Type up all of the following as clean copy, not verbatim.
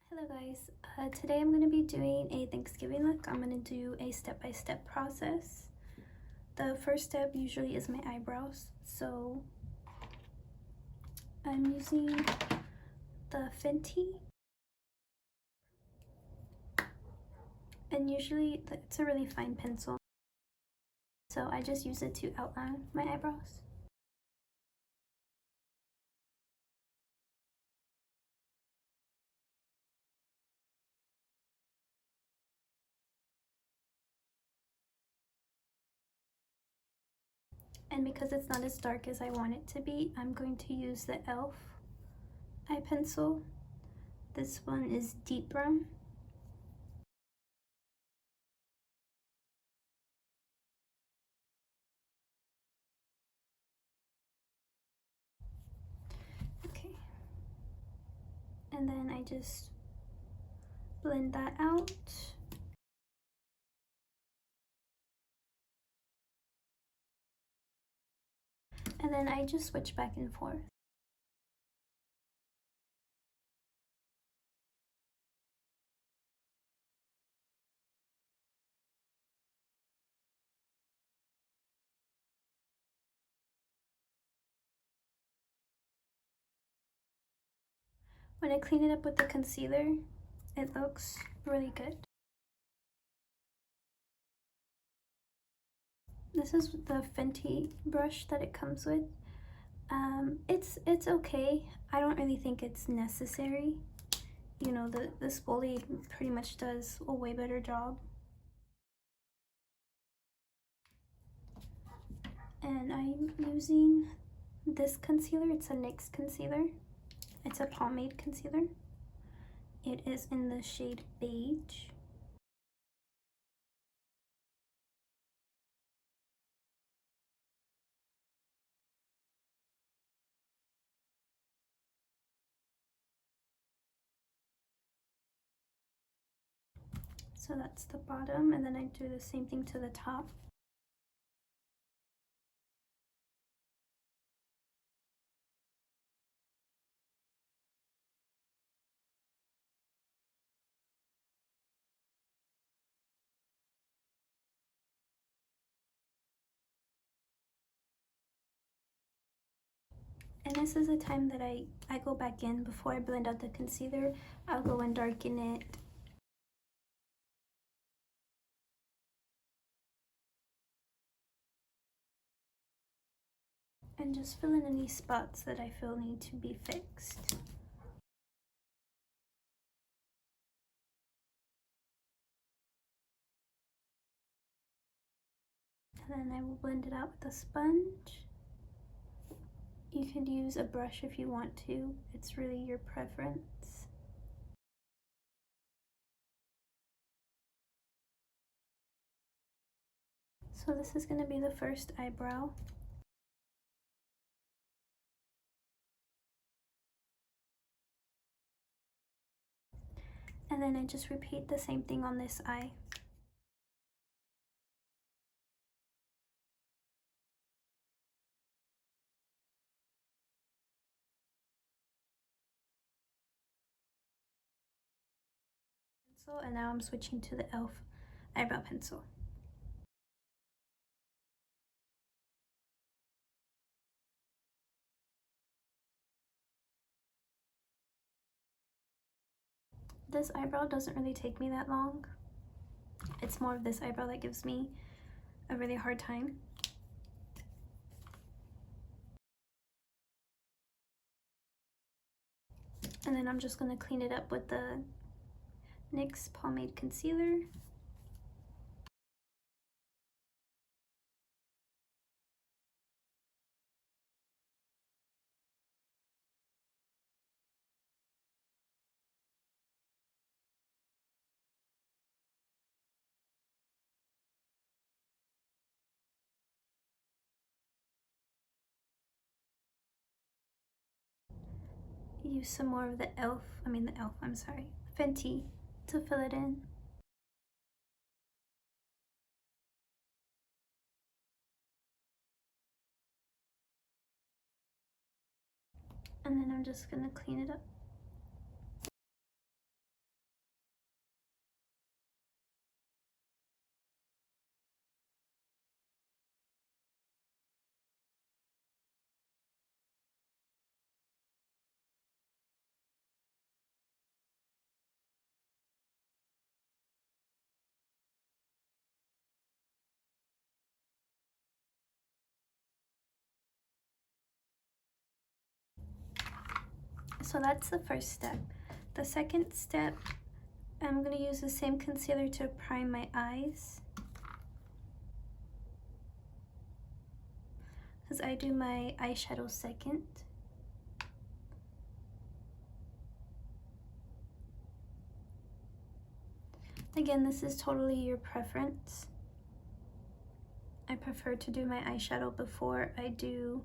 Hello guys, today I'm going to be doing a Thanksgiving look. I'm going to do a step-by-step process. The first step usually is my eyebrows, so I'm using the Fenty, and usually it's a really fine pencil, so I just use it to outline my eyebrows. And because it's not as dark as I want it to be, I'm going to use the e.l.f. eye pencil. This one is deep brown. Okay. And then I just blend that out. And then I just switch back and forth. When I clean it up with the concealer, it looks really good. This is the Fenty brush that it comes with. It's okay. I don't really think it's necessary. You know, the Spoolie pretty much does a way better job. And I'm using this concealer. It's a NYX concealer. It's a pomade concealer. It is in the shade Beige. So that's the bottom, and then I do the same thing to the top. And this is the time that I go back in before I blend out the concealer. I'll go and darken it. And just fill in any spots that I feel need to be fixed. And then I will blend it out with a sponge. You can use a brush if you want to. It's really your preference. So this is going to be the first eyebrow. And then I just repeat the same thing on this eye. And now I'm switching to the e.l.f. eyebrow pencil. This eyebrow doesn't really take me that long. It's more of this eyebrow that gives me a really hard time. And then I'm just going to clean it up with the NYX pomade concealer. Use some more of the Fenty to fill it in. And then I'm just gonna clean it up. So that's the first step. The second step, I'm going to use the same concealer to prime my eyes, because I do my eyeshadow second. Again, this is totally your preference. I prefer to do my eyeshadow before I do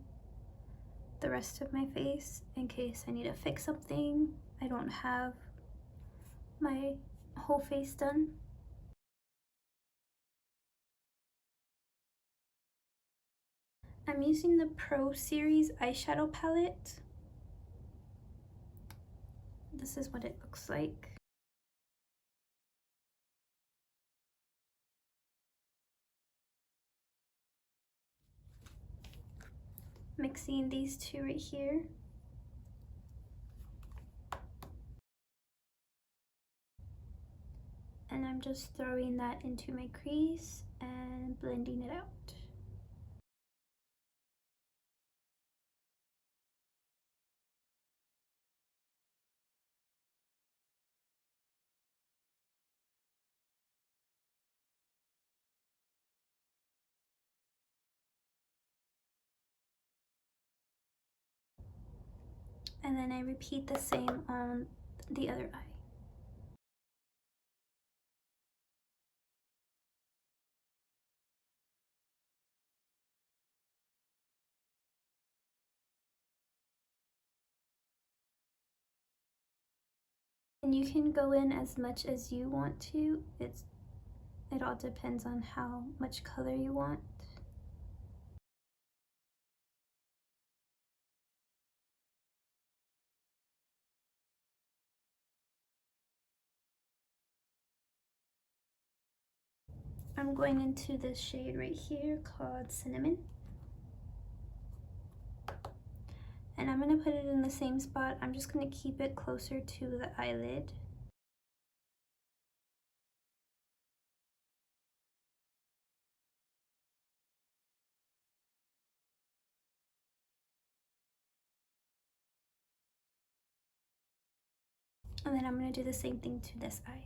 the rest of my face, in case I need to fix something. I don't have my whole face done. I'm using the Pro Series eyeshadow palette. This is what it looks like. Mixing these two right here. And I'm just throwing that into my crease and blending it out. And then I repeat the same on the other eye. And you can go in as much as you want to. It all depends on how much color you want. I'm going into this shade right here called Cinnamon. And I'm going to put it in the same spot. I'm just going to keep it closer to the eyelid. And then I'm going to do the same thing to this eye.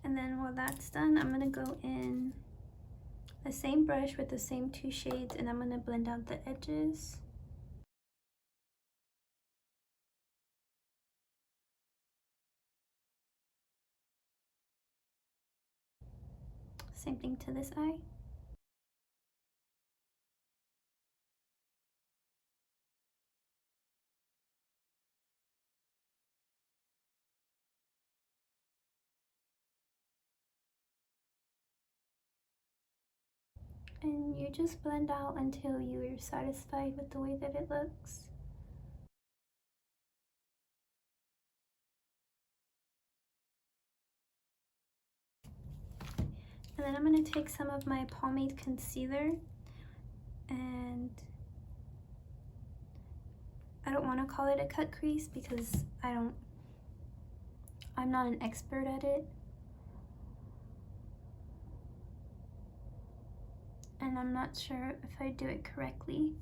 And then while that's done, I'm going to go in the same brush with the same two shades, and I'm going to blend out the edges. Same thing to this eye. And you just blend out until you're satisfied with the way that it looks. And then I'm going to take some of my pomade concealer, and I don't want to call it a cut crease because I'm not an expert at it. And I'm not sure if I do it correctly.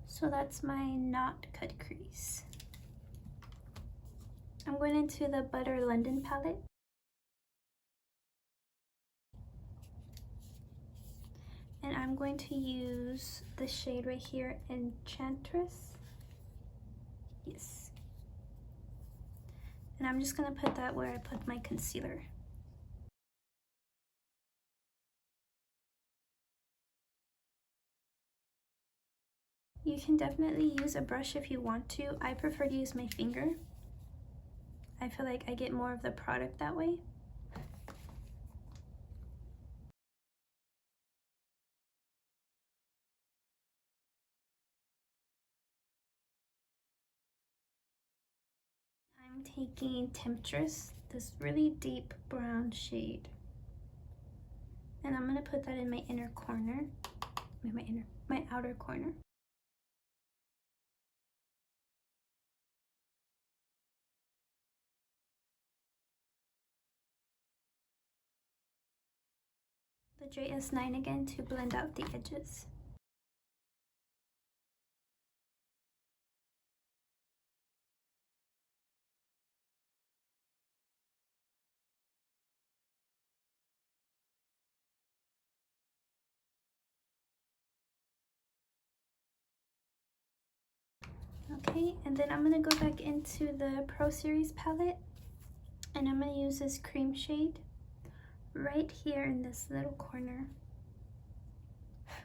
So that's my not cut crease. I'm going into the Butter London palette. And I'm going to use the shade right here, Enchantress. Yes. And I'm just going to put that where I put my concealer. You can definitely use a brush if you want to. I prefer to use my finger. I feel like I get more of the product that way. I'm taking Temptress, this really deep brown shade, and I'm gonna put that in my inner corner, my outer corner. The JS9 again to blend out the edges. Okay, and then I'm gonna go back into the Pro Series palette, and I'm gonna use this cream shade right here in this little corner.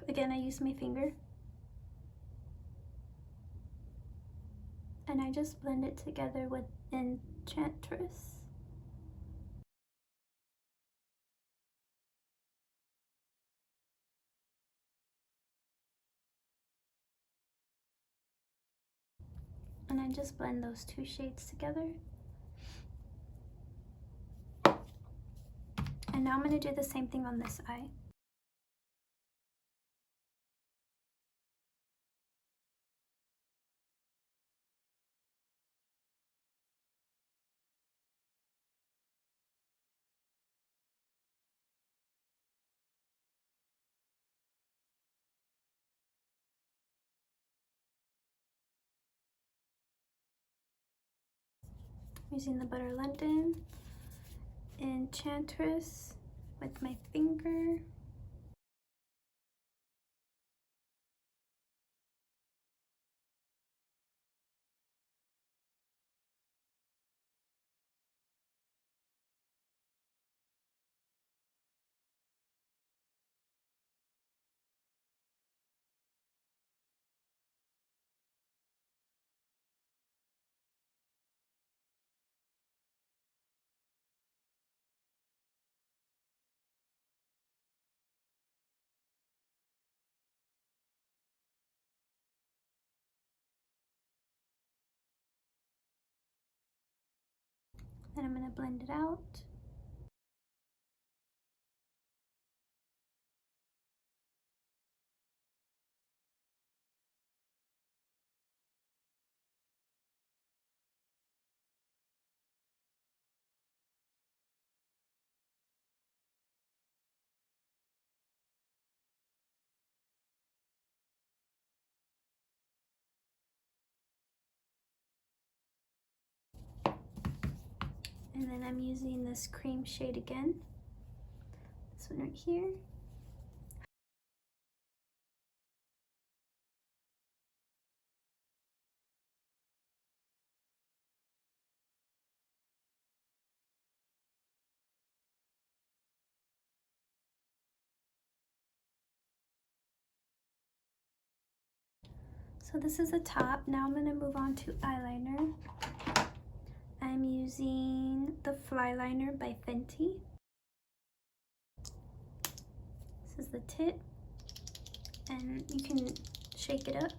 Again, I use my finger, and I just blend it together with Enchantress. And I just blend those two shades together. And now I'm going to do the same thing on this eye. Using the Butter London Enchantress with my finger. Then I'm going to blend it out. And then I'm using this cream shade again. This one right here. So this is the top. Now I'm going to move on to eyeliner. I'm using the Fly Liner by Fenty. This is the tip, and you can shake it up.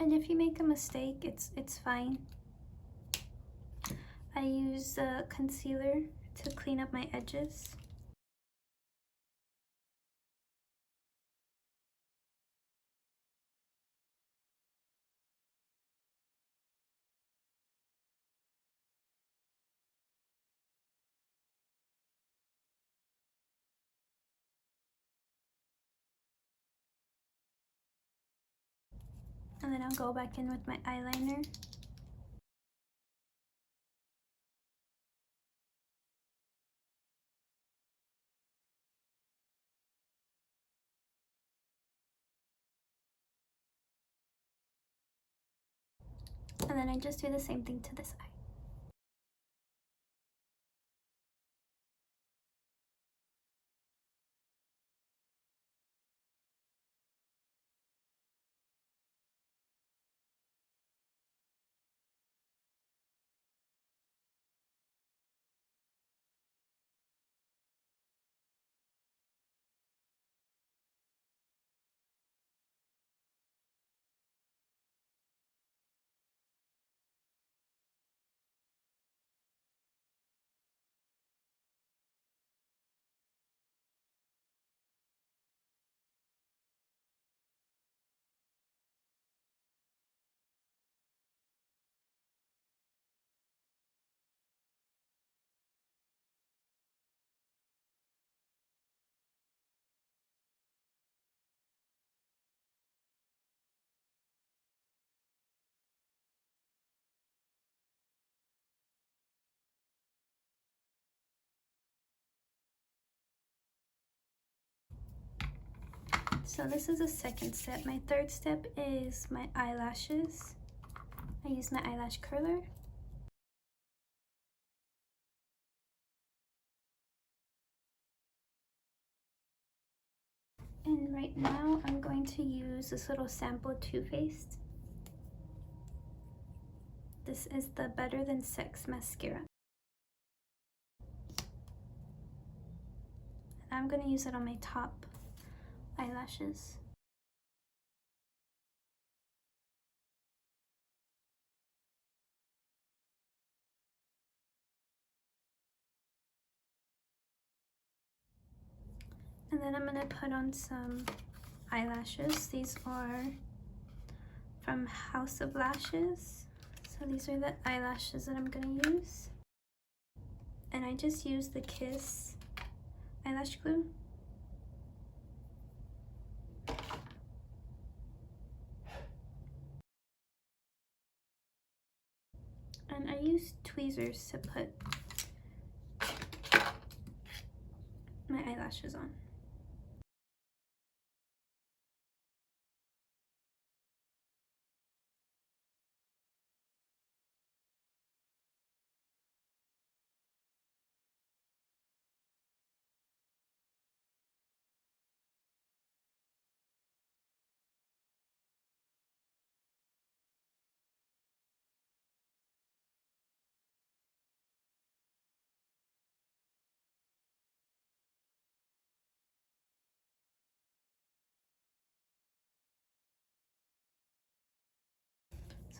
And if you make a mistake, it's fine. I use concealer to clean up my edges. And then I'll go back in with my eyeliner. And then I just do the same thing to this eye. So this is the second step. My third step is my eyelashes. I use my eyelash curler. And right now I'm going to use this little sample Too Faced. This is the Better Than Sex mascara. I'm going to use it on my top eyelashes. And then I'm going to put on some eyelashes. These are from House of Lashes. So these are the eyelashes that I'm going to use. And I just use the Kiss eyelash glue. And I use tweezers to put my eyelashes on.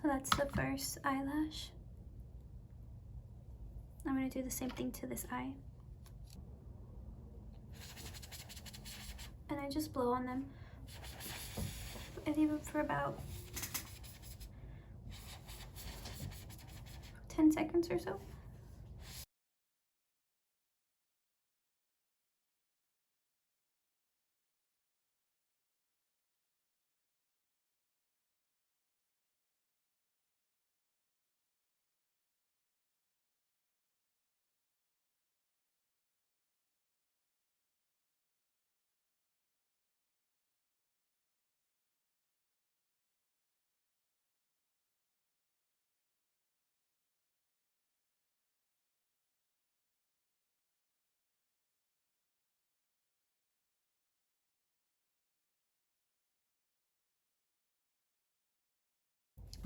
So that's the first eyelash. I'm going to do the same thing to this eye. And I just blow on them. I leave them for about 10 seconds or so.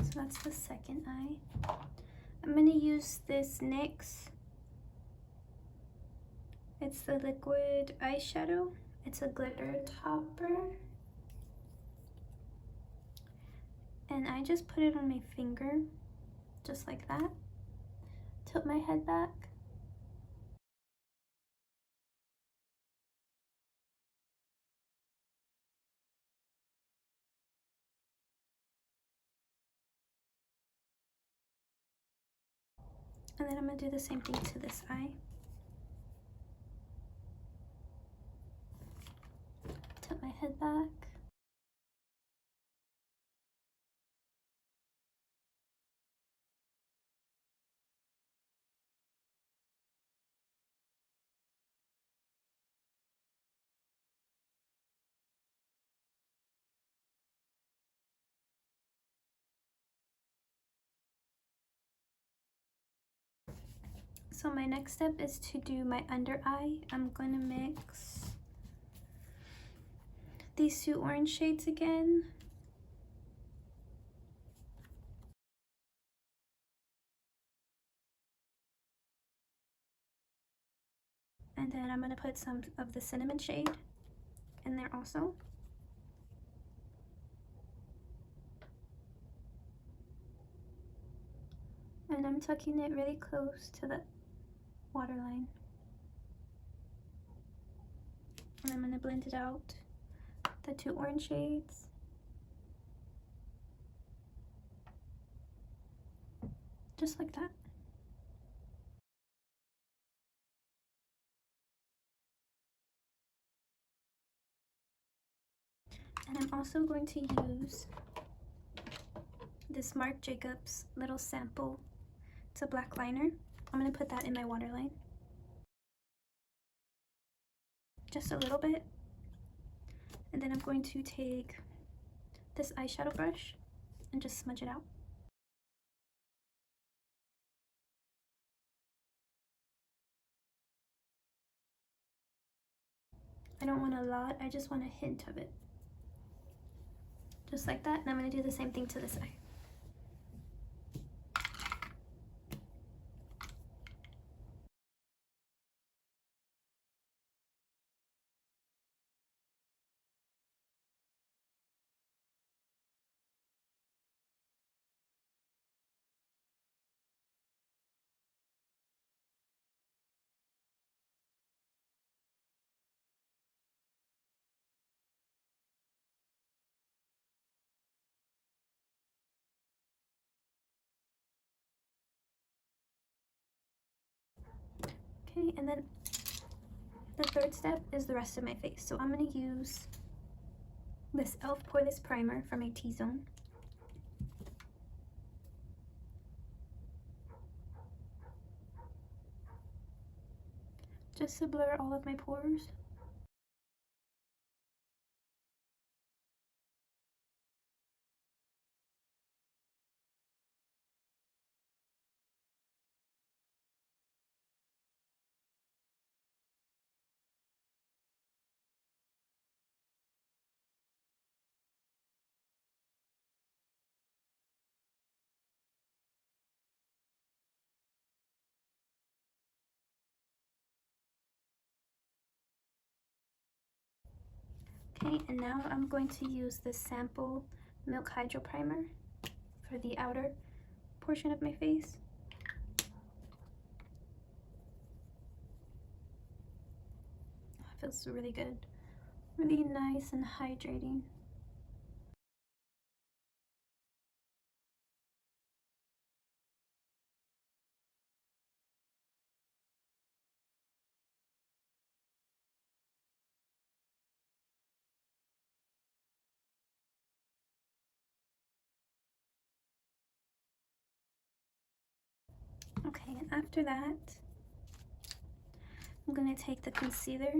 So that's the second eye. I'm going to use this NYX. It's the liquid eyeshadow. It's a glitter topper. And I just put it on my finger, just like that, tilt my head back. And then I'm going to do the same thing to this eye. Tilt my head back. So my next step is to do my under eye. I'm going to mix these two orange shades again. And then I'm going to put some of the cinnamon shade in there also. And I'm tucking it really close to the waterline. And I'm going to blend it out, the two orange shades. Just like that. And I'm also going to use this Marc Jacobs little sample. It's a black liner. I'm going to put that in my waterline. Just a little bit. And then I'm going to take this eyeshadow brush and just smudge it out. I don't want a lot, I just want a hint of it. Just like that, and I'm going to do the same thing to this eye. Okay, and then the third step is the rest of my face. So I'm going to use this e.l.f. Poreless Primer from my T-Zone. Just to blur all of my pores. Okay, and now I'm going to use the sample Milk Hydro Primer for the outer portion of my face. It feels really good. Really nice and hydrating. Okay, and after that, I'm going to take the concealer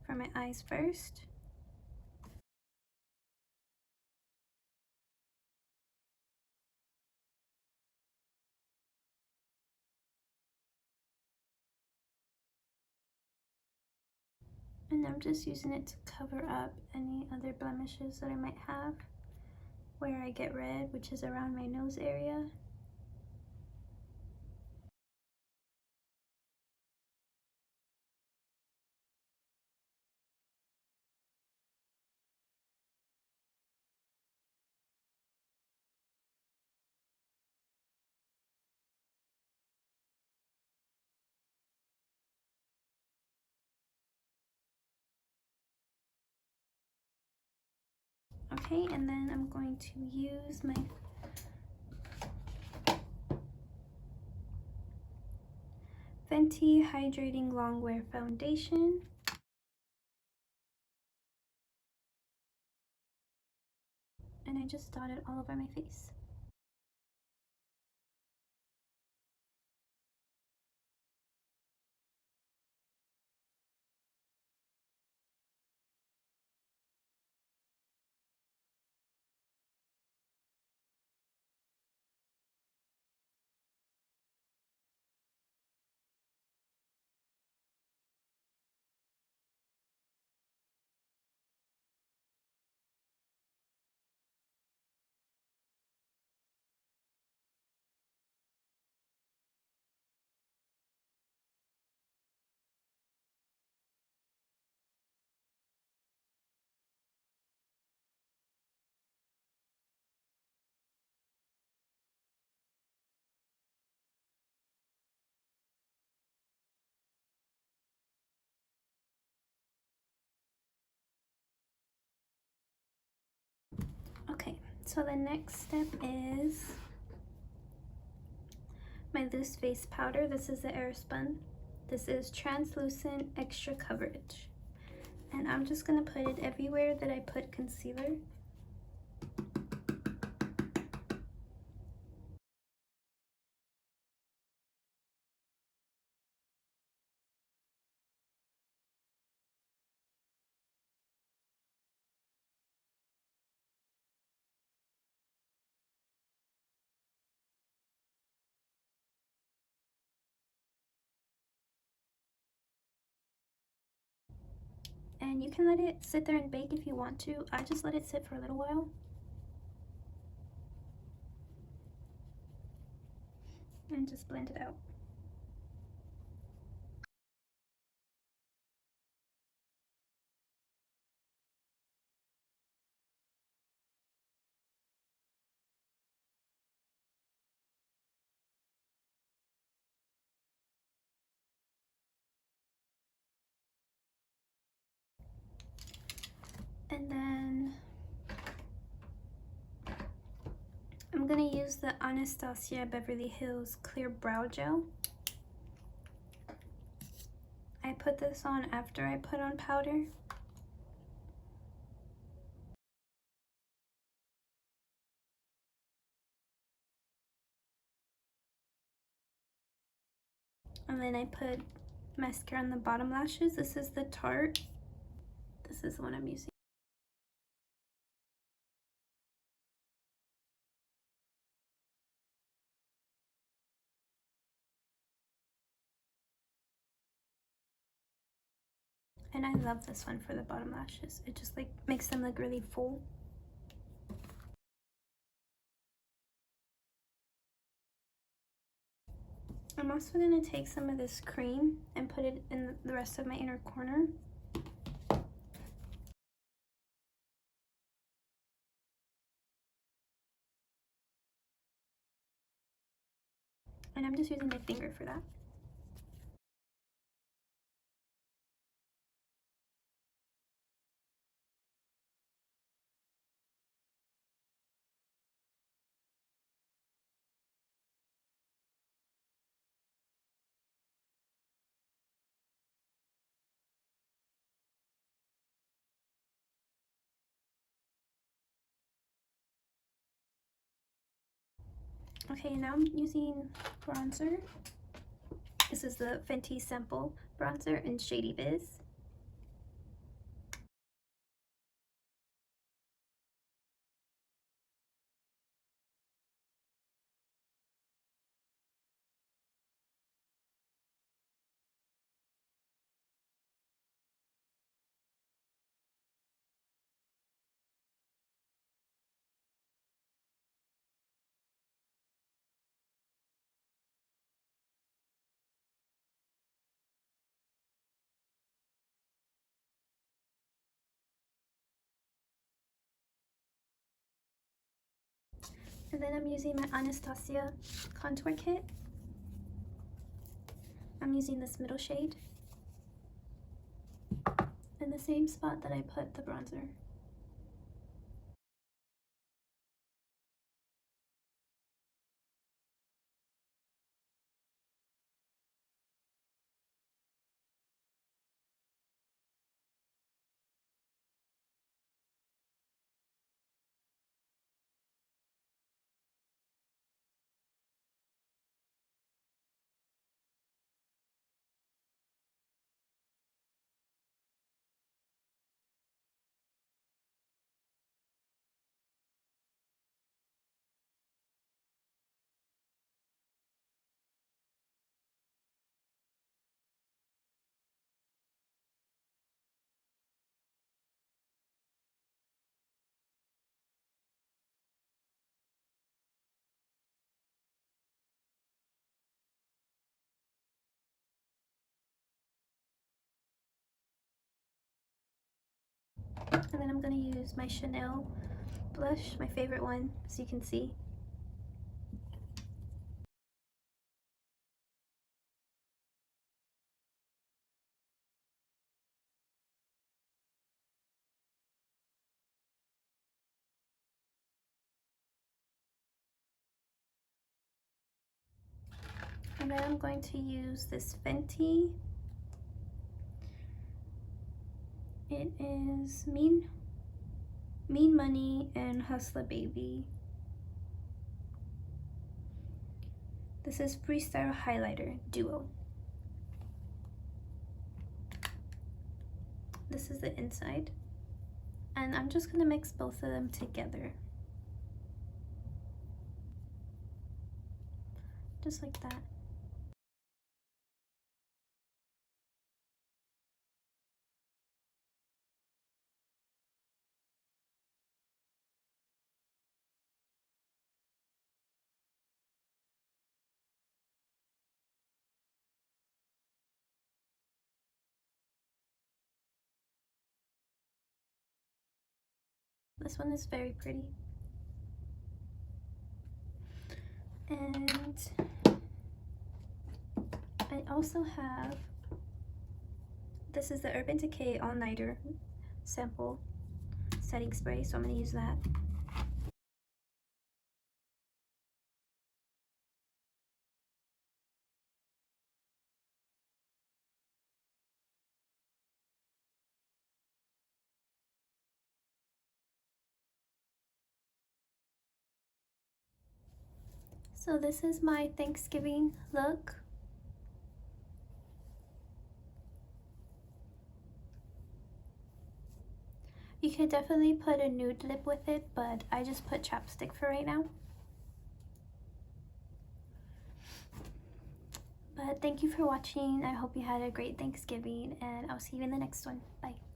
for my eyes first. And I'm just using it to cover up any other blemishes that I might have where I get red, which is around my nose area. Okay, and then I'm going to use my Fenty Hydrating Longwear Foundation. And I just dot it all over my face. Okay, so the next step is my loose face powder. This is the Airspun. This is translucent extra coverage. And I'm just gonna put it everywhere that I put concealer. And you can let it sit there and bake if you want to. I just let it sit for a little while. And just blend it out. And then I'm gonna use the Anastasia Beverly Hills Clear Brow Gel. I put this on after I put on powder. And then I put mascara on the bottom lashes. This is the Tarte. This is the one I'm using. And I love this one for the bottom lashes. It just like makes them look really full. I'm also going to take some of this cream and put it in the rest of my inner corner. And I'm just using my finger for that. Okay, now I'm using bronzer. This is the Fenty Sample bronzer in Shady Biz. And then I'm using my Anastasia contour kit. I'm using this middle shade in the same spot that I put the bronzer. And then I'm going to use my Chanel blush, my favorite one, as you can see. And then I'm going to use this Fenty. It is Mean Money and Hustler Baby. This is Freestyle Highlighter Duo. This is the inside. And I'm just gonna mix both of them together. Just like that. This one is very pretty. And I also have, this is the Urban Decay All Nighter sample setting spray, so I'm gonna use that. So this is my Thanksgiving look. You could definitely put a nude lip with it, but I just put chapstick for right now. But thank you for watching. I hope you had a great Thanksgiving, and I'll see you in the next one. Bye.